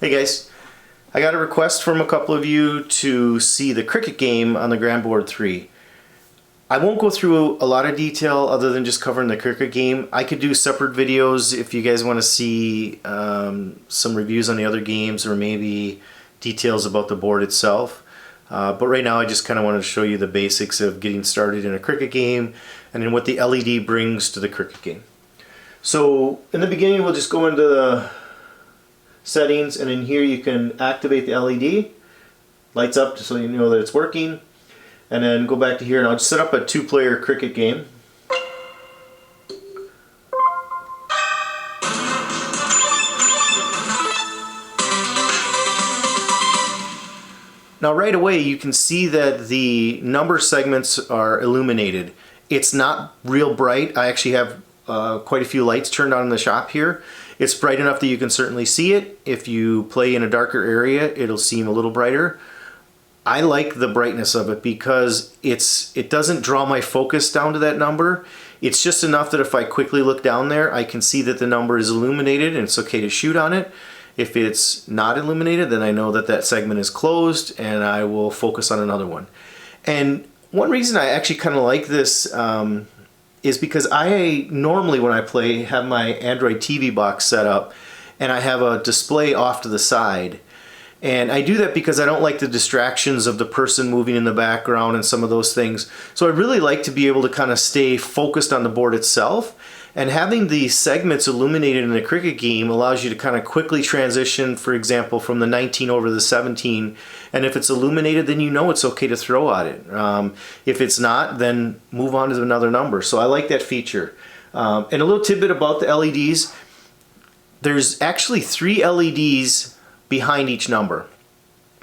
Hey guys, I got a request from a couple of you to see the cricket game on the Grandboard 3. I won't go through a lot of detail other than just covering the cricket game. I could do separate videos if you guys want to see some reviews on the other games or maybe details about the board itself. But right now I just kind of wanted to show you the basics of getting started in a cricket game and then what the LED brings to the cricket game. So in the beginning we'll just go into the settings, and in here you can activate the LED, lights up so you know that it's working, and then go back to here and I'll just set up a two-player cricket game. Now right away you can see that the number segments are illuminated. It's not real bright. I actually have quite a few lights turned on in the shop here. It's bright enough that you can certainly see it. If you play in a darker area, it'll seem a little brighter. I like the brightness of it because it doesn't draw my focus down to that number. It's just enough that if I quickly look down there, I can see that the number is illuminated and it's okay to shoot on it. If it's not illuminated, then I know that that segment is closed and I will focus on another one. And one reason I actually kind of like this is because I normally, when I play, have my Android TV box set up and I have a display off to the side. And I do that because I don't like the distractions of the person moving in the background and some of those things. So I really like to be able to kind of stay focused on the board itself. And having the segments illuminated in the cricket game allows you to kind of quickly transition, for example, from the 19 over the 17. And if it's illuminated, then you know it's okay to throw at it. If it's not, then move on to another number. So I like that feature. And a little tidbit about the LEDs. There's actually 3 LEDs behind each number.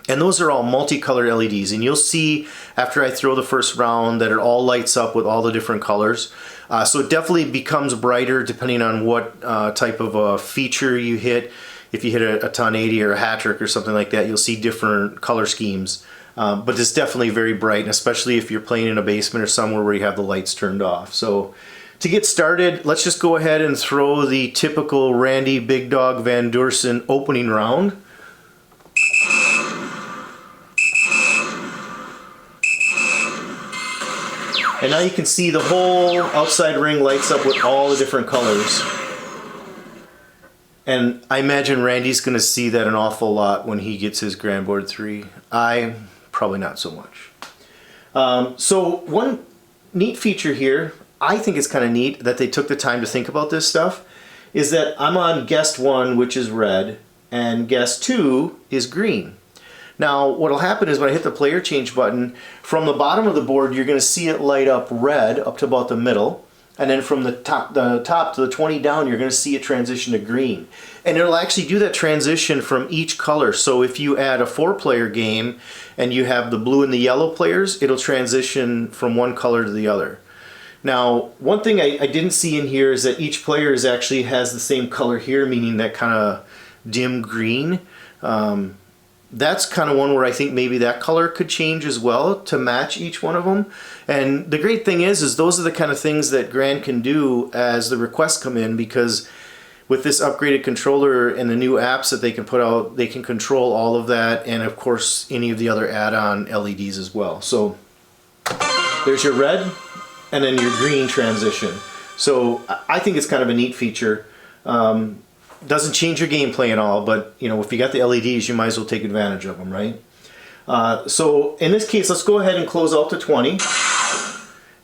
And those are all multicolored LEDs, and you'll see after I throw the first round that it all lights up with all the different colors. So it definitely becomes brighter depending on what type of a feature you hit. If you hit a 1080 or a hat trick or something like that, you'll see different color schemes. But it's definitely very bright, and especially if you're playing in a basement or somewhere where you have the lights turned off. So to get started, let's just go ahead and throw the typical Randy Big Dog Van Dusen opening round. And now you can see the whole outside ring lights up with all the different colors. And I imagine Randy's going to see that an awful lot when he gets his Grandboard 3. I probably not so much. So one neat feature here, I think it's kind of neat that they took the time to think about this stuff, is that I'm on guest 1, which is red, and guest 2 is green. Now what will happen is when I hit the player change button, from the bottom of the board you're going to see it light up red up to about the middle, and then from the top to the 20 down you're going to see it transition to green. And it'll actually do that transition from each color. So if you add a 4-player game and you have the blue and the yellow players, it'll transition from one color to the other. Now one thing I didn't see in here is that each player actually has the same color here, meaning that kind of dim green. That's kind of one where I think maybe that color could change as well to match each one of them. And the great thing is those are the kind of things that Grand can do as the requests come in, because with this upgraded controller and the new apps that they can put out, they can control all of that, and of course any of the other add-on LEDs as well. So there's your red and then your green transition. So I think it's kind of a neat feature. Doesn't change your gameplay at all, but you know, if you got the LEDs, you might as well take advantage of them, right? So in this case, let's go ahead and close out to 20,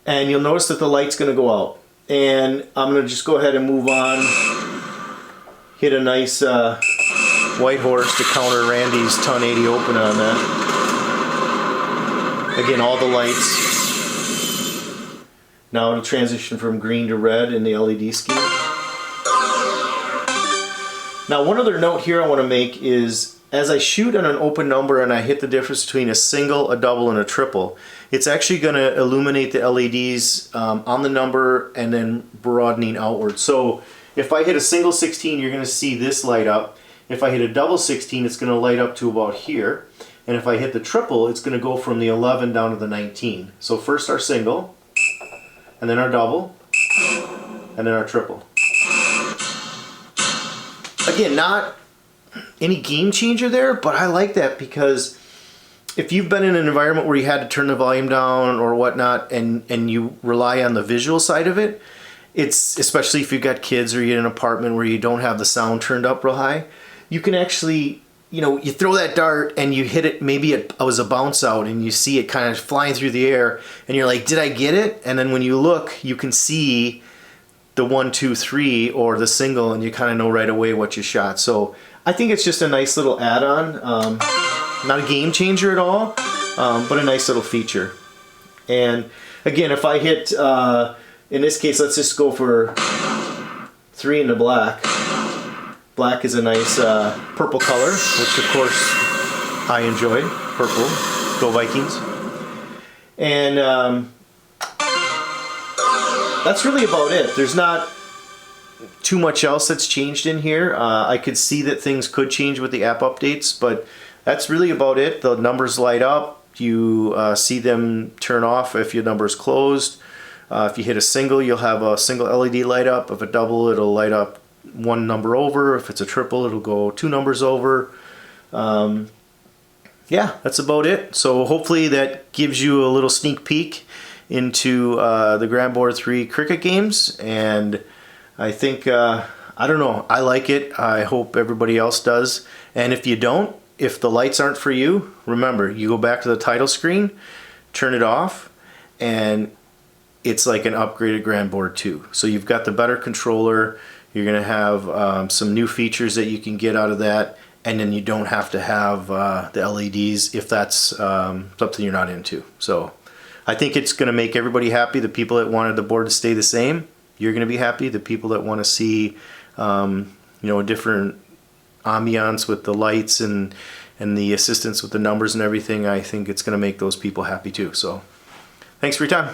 and you'll notice that the light's going to go out. And I'm going to just go ahead and move on, hit a nice white horse to counter Randy's 1080 open on that. Again, all the lights. Now it'll transition from green to red in the LED scheme. Now one other note here I want to make is, as I shoot on an open number and I hit the difference between a single, a double, and a triple, it's actually going to illuminate the LEDs on the number and then broadening outward. So if I hit a single 16, you're going to see this light up. If I hit a double 16, it's going to light up to about here. And if I hit the triple, it's going to go from the 11 down to the 19. So first our single, and then our double, and then our triple. Again, not any game changer there, but I like that because if you've been in an environment where you had to turn the volume down or whatnot, and you rely on the visual side of it, it's, especially if you've got kids or you're in an apartment where you don't have the sound turned up real high, you can actually, you know, you throw that dart and you hit it, maybe it was a bounce out and you see it kind of flying through the air and you're like, did I get it? And then when you look, you can see the 1, 2, 3 or the single, and you kind of know right away what you shot. So I think it's just a nice little add-on, not a game changer at all, but a nice little feature. And again, if I hit, in this case, let's just go for 3 into black. Black is a nice purple color, which of course I enjoy. Purple, go Vikings. And that's really about it. There's not too much else that's changed in here. I could see that things could change with the app updates, but that's really about it. The numbers light up. You see them turn off if your number is closed. If you hit a single, you'll have a single LED light up. If a double, it'll light up 1 number over. If it's a triple, it'll go 2 numbers over. Yeah, that's about it. So hopefully that gives you a little sneak peek into the Grandboard 3 cricket games, and I think, I don't know, I like it. I hope everybody else does. And if you don't, if the lights aren't for you, remember, you go back to the title screen, turn it off, and it's like an upgraded Grandboard 2. So you've got the better controller, you're going to have some new features that you can get out of that, and then you don't have to have the LEDs if that's something you're not into. So I think it's going to make everybody happy. The people that wanted the board to stay the same, you're going to be happy. The people that want to see, you know, a different ambiance with the lights and the assistance with the numbers and everything, I think it's going to make those people happy too. So thanks for your time.